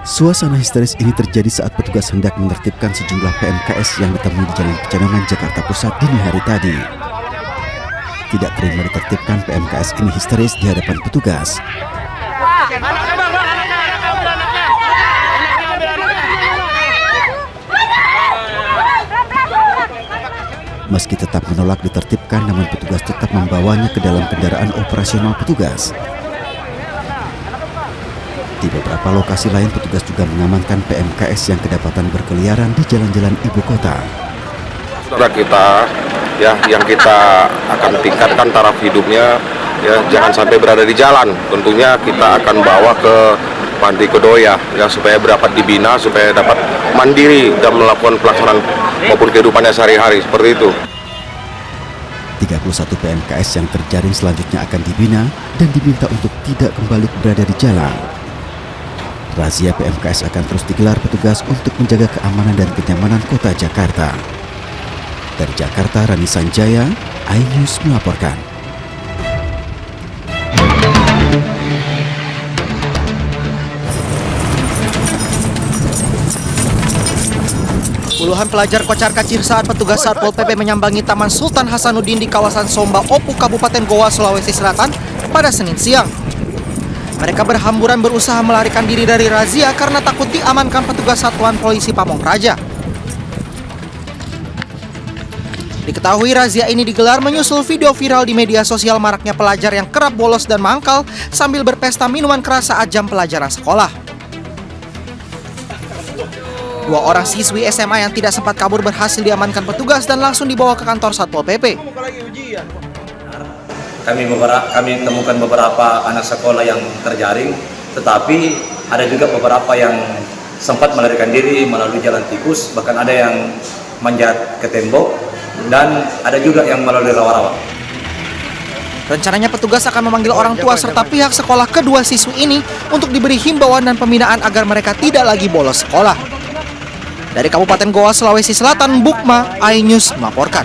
Suasana histeris ini terjadi saat petugas hendak menertibkan sejumlah PMKS yang ditemui di Jalan Pecenongan, Jakarta Pusat dini hari tadi. Tidak terima ditertibkan, PMKS ini histeris di hadapan petugas. Meski tetap menolak ditertibkan, namun petugas tetap membawanya ke dalam kendaraan operasional petugas. Di beberapa lokasi lain, petugas juga mengamankan PMKS yang kedapatan berkeliaran di jalan-jalan ibu kota. Saudara kita, ya, yang kita akan tingkatkan taraf hidupnya, ya, jangan sampai berada di jalan. Tentunya kita akan bawa ke Panti Kedoya, ya, supaya dapat dibina, supaya dapat mandiri dan melakukan pelaksanaan maupun kehidupannya sehari-hari seperti itu. 31 PMKS yang terjaring selanjutnya akan dibina dan diminta untuk tidak kembali berada di jalan. Razia PMKS akan terus digelar petugas untuk menjaga keamanan dan kenyamanan kota Jakarta. Dari Jakarta, Rani Sanjaya, iNews melaporkan. Puluhan pelajar kocar-kacir saat petugas Satpol PP menyambangi Taman Sultan Hasanuddin di kawasan Somba Opu, Kabupaten Goa, Sulawesi Selatan pada Senin siang. Mereka berhamburan berusaha melarikan diri dari razia karena takut diamankan petugas Satuan Polisi Pamong Praja. Diketahui razia ini digelar menyusul video viral di media sosial maraknya pelajar yang kerap bolos dan mangkal sambil berpesta minuman keras saat jam pelajaran sekolah. 2 orang siswi SMA yang tidak sempat kabur berhasil diamankan petugas dan langsung dibawa ke kantor Satpol PP. Kami temukan beberapa anak sekolah yang terjaring, tetapi ada juga beberapa yang sempat melarikan diri melalui jalan tikus, bahkan ada yang manjat ke tembok, dan ada juga yang melalui rawa-rawa. Rencananya petugas akan memanggil orang tua serta pihak sekolah kedua siswi ini untuk diberi himbauan dan pembinaan agar mereka tidak lagi bolos sekolah. Dari Kabupaten Goa, Sulawesi Selatan, Bukma, iNews melaporkan.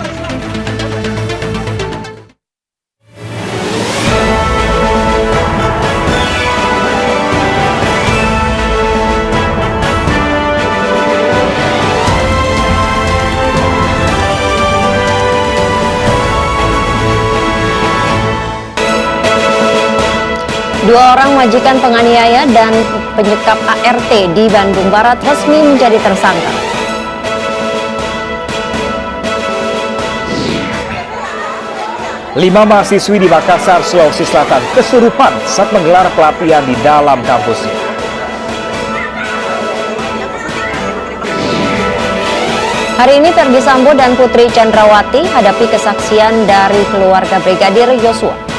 Dua orang majikan penganiaya dan penyekap ART di Bandung Barat resmi menjadi tersangka. Lima mahasiswi di Makassar, Sulawesi Selatan kesurupan saat menggelar pelatihan di dalam kampusnya. Hari ini Ferdi Sambo dan Putri Chandrawati hadapi kesaksian dari keluarga Brigadir Yosua.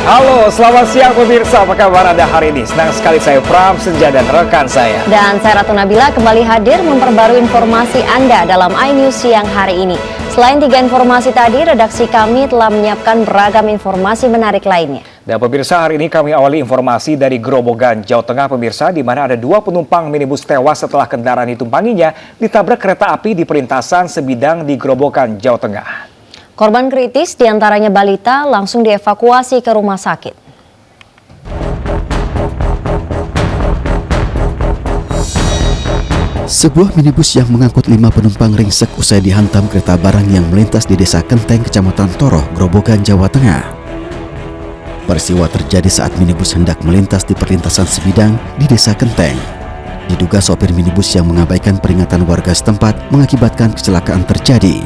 Halo, selamat siang pemirsa, apa kabar Anda hari ini? Senang sekali saya Pram Senja dan rekan saya. Dan saya Ratu Nabila kembali hadir memperbarui informasi Anda dalam iNews siang hari ini. Selain 3 informasi tadi, redaksi kami telah menyiapkan beragam informasi menarik lainnya. Dan pemirsa, hari ini kami awali informasi dari Grobogan, Jawa Tengah pemirsa, di mana ada 2 penumpang minibus tewas setelah kendaraan ditumpanginya ditabrak kereta api di perlintasan sebidang di Grobogan, Jawa Tengah. Korban kritis diantaranya balita langsung dievakuasi ke rumah sakit. Sebuah minibus yang mengangkut 5 penumpang ringsek usai dihantam kereta barang yang melintas di Desa Kenteng, Kecamatan Toroh, Grobogan, Jawa Tengah. Peristiwa terjadi saat minibus hendak melintas di perlintasan sebidang di Desa Kenteng. Diduga sopir minibus yang mengabaikan peringatan warga setempat mengakibatkan kecelakaan terjadi.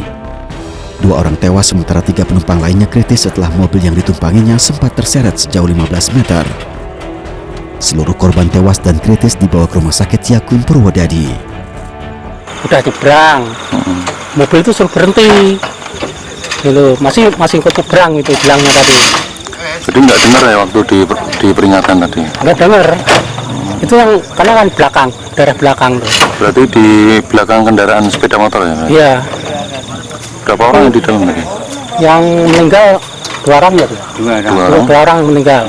2 orang tewas sementara 3 penumpang lainnya kritis setelah mobil yang ditumpanginya sempat terseret sejauh 15 meter. Seluruh korban tewas dan kritis dibawa ke rumah sakit Yakum Purwodadi. Udah diberang, mobil itu suruh berhenti, gitu. masih keberang itu bilangnya tadi. Jadi nggak dengar ya waktu di peringatan tadi? Nggak dengar, itu yang karena kan belakang, daerah belakang tuh. Berarti di belakang kendaraan sepeda motor ya? Iya. Berapa orang yang di dalam tadi? Yang meninggal 2 orang ya tuh. 2 orang. 2 orang meninggal.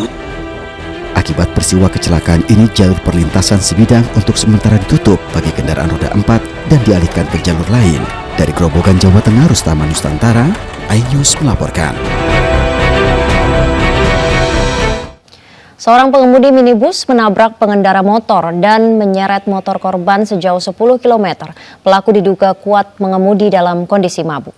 Akibat peristiwa kecelakaan ini, jalur perlintasan sebidang untuk sementara ditutup bagi kendaraan roda 4 dan dialihkan ke jalur lain. Dari Grobogan, Jawa Tengah, Rustaman Nusantara, iNews melaporkan. Seorang pengemudi minibus menabrak pengendara motor dan menyeret motor korban sejauh 10 km. Pelaku diduga kuat mengemudi dalam kondisi mabuk.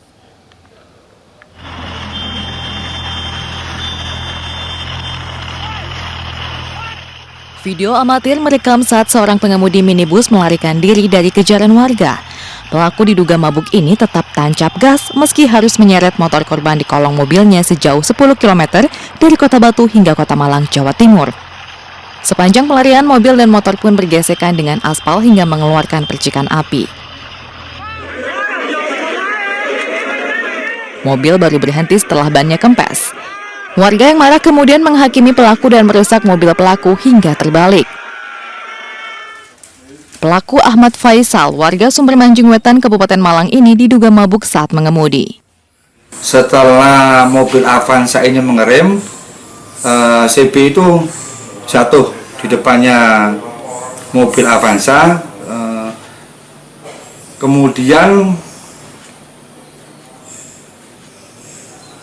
Video amatir merekam saat seorang pengemudi minibus melarikan diri dari kejaran warga. Pelaku diduga mabuk ini tetap tancap gas meski harus menyeret motor korban di kolong mobilnya sejauh 10 km dari Kota Batu hingga Kota Malang, Jawa Timur. Sepanjang pelarian, mobil dan motor pun bergesekan dengan aspal hingga mengeluarkan percikan api. Mobil baru berhenti setelah bannya kempes. Warga yang marah kemudian menghakimi pelaku dan merusak mobil pelaku hingga terbalik. Pelaku Ahmad Faisal, warga Sumber Manjing Wetan, Kabupaten Malang ini diduga mabuk saat mengemudi. Setelah mobil Avanza ini mengerem, CB itu jatuh di depannya mobil Avanza. Kemudian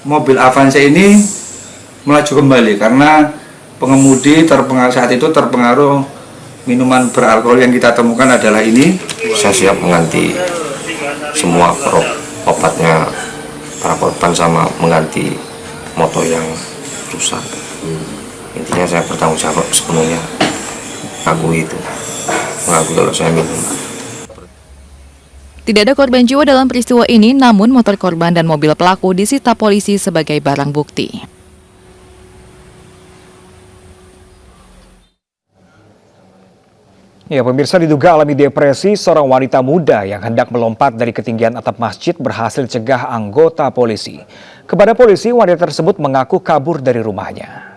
mobil Avanza ini melaju kembali karena pengemudi saat itu terpengaruh minuman beralkohol. Yang kita temukan adalah ini. Saya siap mengganti semua obatnya para korban sama mengganti motor yang rusak. Intinya saya bertanggung jawab sepenuhnya. Mengakui kalau saya minum. Tidak ada korban jiwa dalam peristiwa ini, namun motor korban dan mobil pelaku disita polisi sebagai barang bukti. Ya, pemirsa, diduga alami depresi, seorang wanita muda yang hendak melompat dari ketinggian atap masjid berhasil cegah anggota polisi. Kepada polisi, wanita tersebut mengaku kabur dari rumahnya.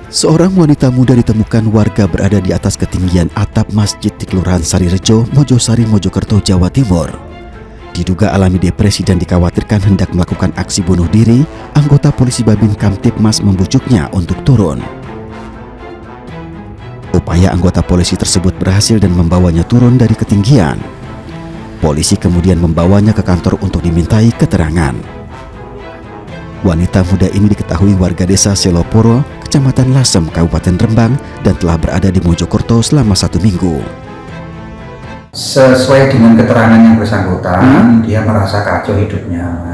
Seorang wanita muda ditemukan warga berada di atas ketinggian atap masjid di Kelurahan Sarirejo, Mojosari, Mojokerto, Jawa Timur. Diduga alami depresi dan dikhawatirkan hendak melakukan aksi bunuh diri, anggota polisi Babin Kamtibmas membujuknya untuk turun. Upaya anggota polisi tersebut berhasil dan membawanya turun dari ketinggian. Polisi kemudian membawanya ke kantor untuk dimintai keterangan. Wanita muda ini diketahui warga desa Seloporo, Kecamatan Lasem, Kabupaten Rembang, dan telah berada di Mojokerto selama 1 minggu. Sesuai dengan keterangan yang bersangkutan, dia merasa kacau hidupnya,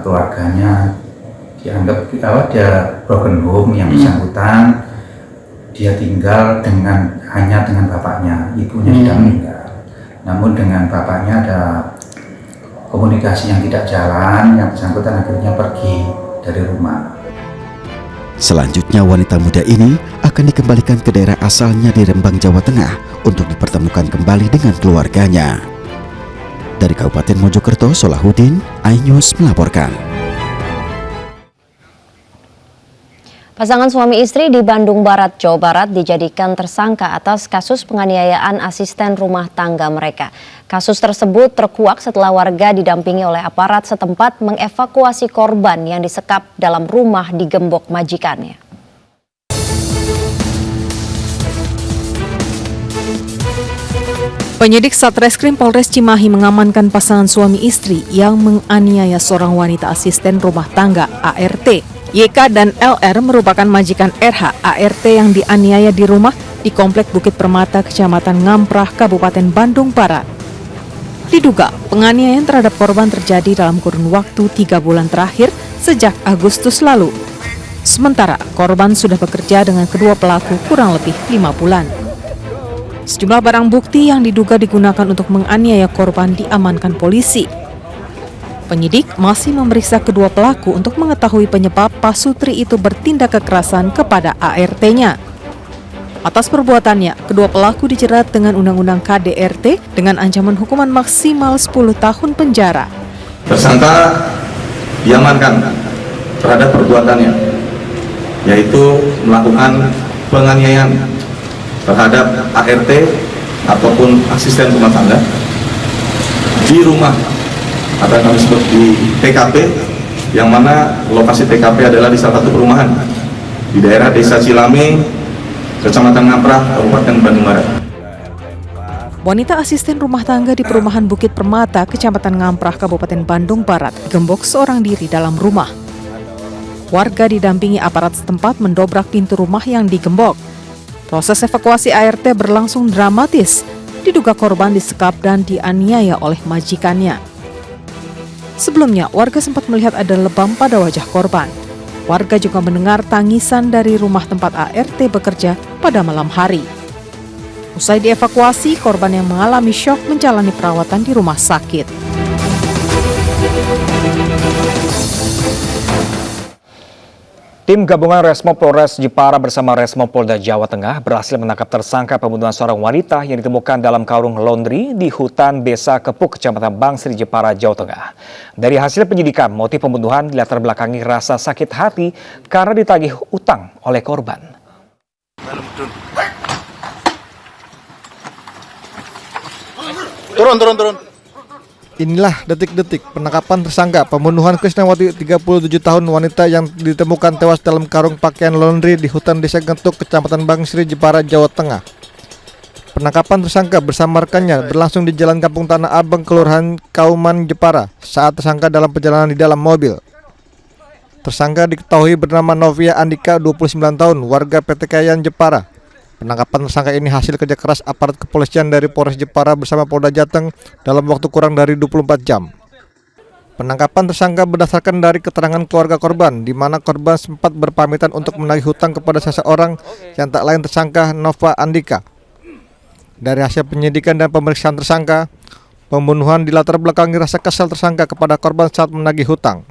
keluarganya dianggap ada broken home yang bersangkutan. Dia tinggal hanya dengan bapaknya, ibunya sudah meninggal. Namun dengan bapaknya ada komunikasi yang tidak jalan, yang bersangkutan akhirnya pergi dari rumah. Selanjutnya wanita muda ini akan dikembalikan ke daerah asalnya di Rembang, Jawa Tengah untuk dipertemukan kembali dengan keluarganya. Dari Kabupaten Mojokerto, Solahuddin, iNews melaporkan. Pasangan suami istri di Bandung Barat, Jawa Barat dijadikan tersangka atas kasus penganiayaan asisten rumah tangga mereka. Kasus tersebut terkuak setelah warga didampingi oleh aparat setempat mengevakuasi korban yang disekap dalam rumah di gembok majikannya. Penyidik Satreskrim Polres Cimahi mengamankan pasangan suami istri yang menganiaya seorang wanita asisten rumah tangga ART. YK dan LR merupakan majikan RH ART yang dianiaya di rumah di Komplek Bukit Permata, Kecamatan Ngamprah, Kabupaten Bandung Barat. Diduga penganiayaan terhadap korban terjadi dalam kurun waktu 3 bulan terakhir sejak Agustus lalu. Sementara korban sudah bekerja dengan kedua pelaku kurang lebih 5 bulan. Sejumlah barang bukti yang diduga digunakan untuk menganiaya korban diamankan polisi. Penyidik masih memeriksa kedua pelaku untuk mengetahui penyebab Pak Sutri itu bertindak kekerasan kepada ART-nya. Atas perbuatannya, kedua pelaku dijerat dengan Undang-Undang KDRT dengan ancaman hukuman maksimal 10 tahun penjara. Tersangka diamankan terhadap perbuatannya, yaitu melakukan penganiayaan terhadap ART ataupun asisten rumah tangga di rumah atau kami sebut di TKP, yang mana lokasi TKP adalah di salah satu perumahan di daerah Desa Cilame, Kecamatan Ngamprah, Kabupaten Bandung Barat. Wanita asisten rumah tangga di perumahan Bukit Permata, Kecamatan Ngamprah, Kabupaten Bandung Barat, digembok seorang diri dalam rumah. Warga didampingi aparat setempat mendobrak pintu rumah yang digembok. Proses evakuasi ART berlangsung dramatis. Diduga korban disekap dan dianiaya oleh majikannya. Sebelumnya, warga sempat melihat ada lebam pada wajah korban. Warga juga mendengar tangisan dari rumah tempat ART bekerja pada malam hari. Usai dievakuasi, korban yang mengalami syok menjalani perawatan di rumah sakit. Tim gabungan Resmo Polres Jepara bersama Resmo Polda Jawa Tengah berhasil menangkap tersangka pembunuhan seorang wanita yang ditemukan dalam karung laundry di hutan Desa Kepuk, Kecamatan Bangsri, Jepara, Jawa Tengah. Dari hasil penyidikan, motif pembunuhan dilatar belakangi rasa sakit hati karena ditagih utang oleh korban. Turun. Inilah detik-detik penangkapan tersangka pembunuhan Krisnawati 37 tahun wanita yang ditemukan tewas dalam karung pakaian laundry di hutan Desa Gentuk, Kecamatan Bangsri, Jepara, Jawa Tengah. Penangkapan tersangka bersama rekannya berlangsung di Jalan Kampung Tanah Abang, Kelurahan Kauman, Jepara, saat tersangka dalam perjalanan di dalam mobil. Tersangka diketahui bernama Novia Andika, 29 tahun, warga PT Kayan, Jepara. Penangkapan tersangka ini hasil kerja keras aparat kepolisian dari Polres Jepara bersama Polda Jateng dalam waktu kurang dari 24 jam. Penangkapan tersangka berdasarkan dari keterangan keluarga korban, di mana korban sempat berpamitan untuk menagih hutang kepada seseorang yang tak lain tersangka Nova Andika. Dari hasil penyidikan dan pemeriksaan tersangka, pembunuhan dilatar belakangi rasa kesal tersangka kepada korban saat menagih hutang.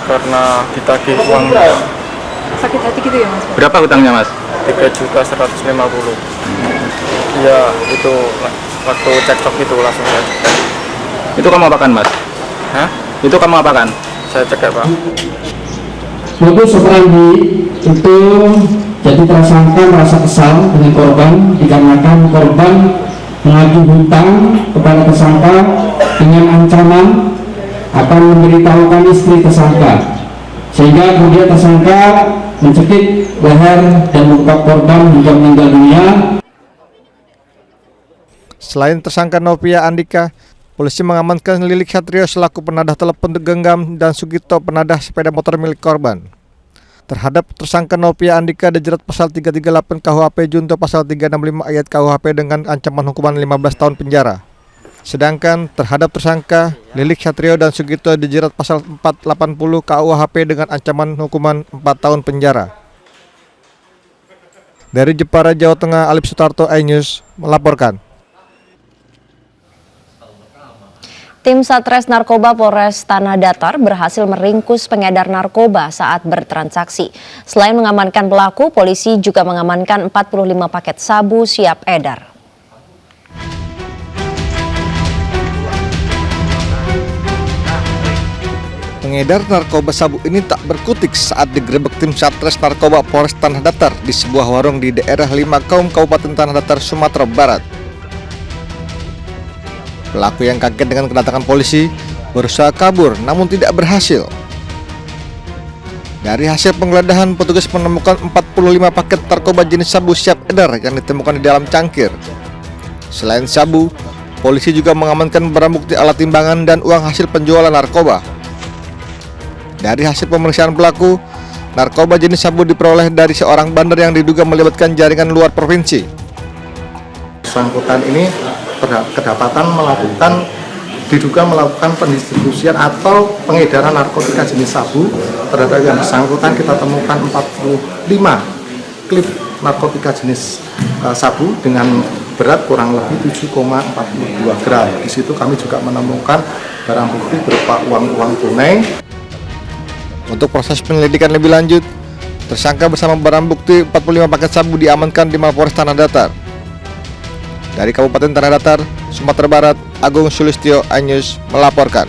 Karena ditagih uang. Sakit hati gitu ya Mas? Berapa hutangnya Mas? 3.150.000. Ya itu waktu cekcok itu langsung saya cekek. Itu kamu apakan Mas? Hah? Itu kamu apakan? Saya cekek Pak. Modus operandi itu jadi tersangka merasa kesal dengan korban dikarenakan korban menagih hutang kepada tersangka dengan ancaman akan memberitahukan istri tersangka, sehingga kemudian tersangka mencekik leher dan luka korban hingga meninggal dunia. Selain tersangka Novia Andika, polisi mengamankan Lilik Satrio selaku penadah telepon genggam dan Sugito penadah sepeda motor milik korban. Terhadap tersangka Novia Andika dijerat pasal 338 KUHP junto pasal 365 ayat KUHP dengan ancaman hukuman 15 tahun penjara. Sedangkan terhadap tersangka Lilik Satrio dan Sugito dijerat pasal 480 KUHP dengan ancaman hukuman 4 tahun penjara. Dari Jepara, Jawa Tengah, Alip Sutarto, iNews melaporkan. Tim Satres Narkoba Polres Tanah Datar berhasil meringkus pengedar narkoba saat bertransaksi. Selain mengamankan pelaku, polisi juga mengamankan 45 paket sabu siap edar. Pengedar narkoba sabu ini tak berkutik saat digerebek tim Satres Narkoba Polres Tanah Datar di sebuah warung di daerah Limakaum, Kabupaten Tanah Datar, Sumatera Barat. Pelaku yang kaget dengan kedatangan polisi berusaha kabur namun tidak berhasil. Dari hasil penggeledahan, petugas menemukan 45 paket narkoba jenis sabu siap edar yang ditemukan di dalam cangkir. Selain sabu, polisi juga mengamankan barang bukti alat timbangan dan uang hasil penjualan narkoba. Dari hasil pemeriksaan pelaku, narkoba jenis sabu diperoleh dari seorang bandar yang diduga melibatkan jaringan luar provinsi. Bersangkutan ini kedapatan diduga melakukan pendistribusian atau pengedaran narkotika jenis sabu terhadap yang bersangkutan. Kita temukan 45 klip narkotika jenis sabu dengan berat kurang lebih 7,42 gram. Di situ kami juga menemukan barang bukti berupa uang tunai. Untuk proses penyelidikan lebih lanjut, tersangka bersama barang bukti 45 paket sabu diamankan di Mapolres Tanah Datar. Dari Kabupaten Tanah Datar, Sumatera Barat, Agung Sulistyo, iNews melaporkan.